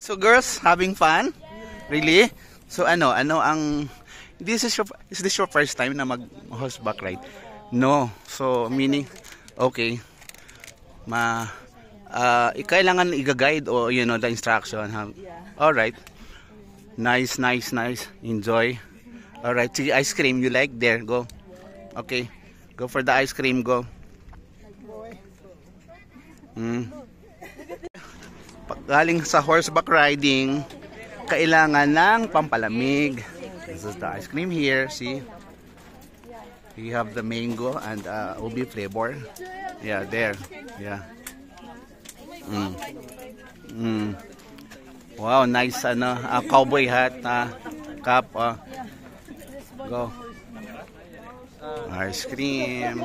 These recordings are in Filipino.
So girls, having fun? Really? So ano ang is this your first time na mag horseback ride? No. So meaning okay. Kailangan i-guide o the instruction. All right. Nice. Enjoy. All right. See ice cream you like there. Go. Okay. Go for the ice cream. Go. Galing sa horseback riding, kailangan ng pampalamig. This is the ice cream here. See? We have the mango and ubi flavor. Yeah, there. Yeah. Wow, nice cowboy hat, cap. Go. Ice cream.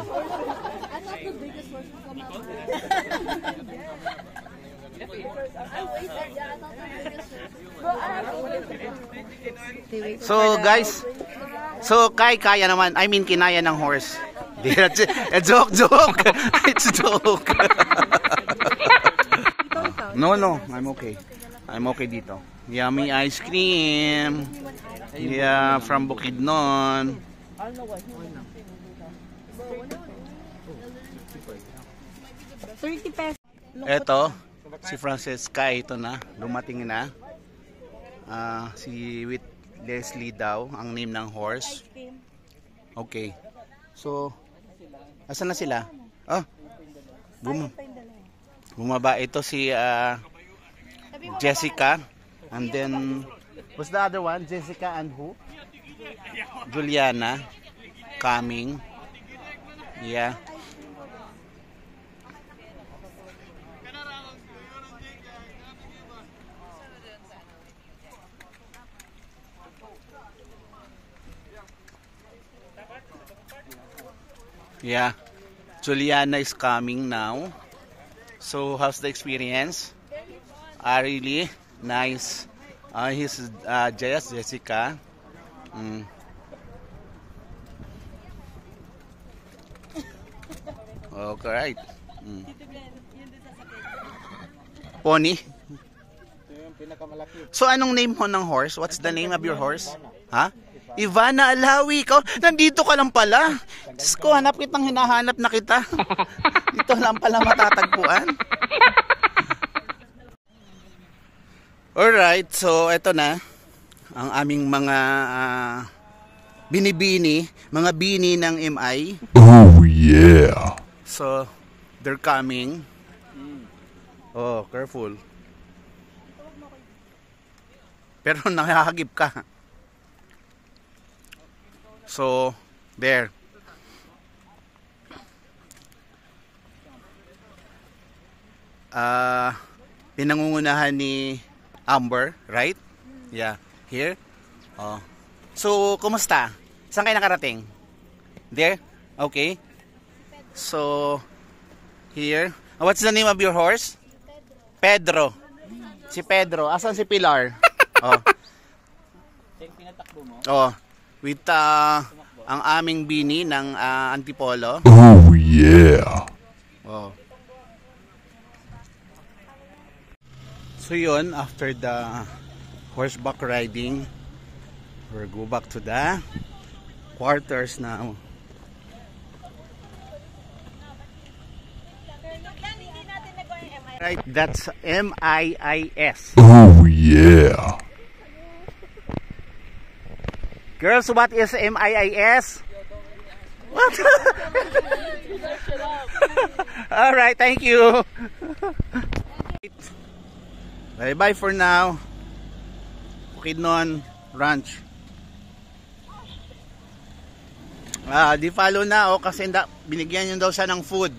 So guys, kaya naman. I mean, kinaya ng horse. Joke. It's a joke. No, I'm okay. I'm okay dito. Yummy ice cream. Yeah, from Bukidnon. 30 pesos. Eto, si Francesca, ito na, dumating na. Si with Leslie daw, ang name ng horse. Okay. So, asan na sila? Bumaba. Ito si Jessica. And then, what's the other one? Jessica and who? Juliana. Coming. Yeah. Yeah, Juliana is coming now. So how's the experience? Really nice. He's Jessica. Okay, right. Pony. So anong name mo ng horse? What's the name of your horse? Ha? Ivana Alawi, ikaw, nandito ka lang pala. Diyos ko, hinahanap na kita. Dito lang pala matatagpuan. Alright, so eto na ang aming mga mga bini ng MI. Oh yeah. So, they're coming. Oh, careful. Pero nakahagip ka. So, there. Pinangungunahan ni Amber, right? Yeah, here. Oh. So, kumusta? Saan kayo nakarating? There? Okay. So, here. What's the name of your horse? Pedro. Si Pedro. Asan si Pilar? Oh. Oh. With ang aming bini ng Antipolo. Oh yeah. Oh. So yun, after the horseback riding, we'll go back to the quarters now. Right, that's MIIS. Oh yeah. Girls, what is MIIS? What? Alright, thank you. Bye-bye for now. Bukidnon Ranch. Di follow na kasi binigyan nyo daw siya ng food.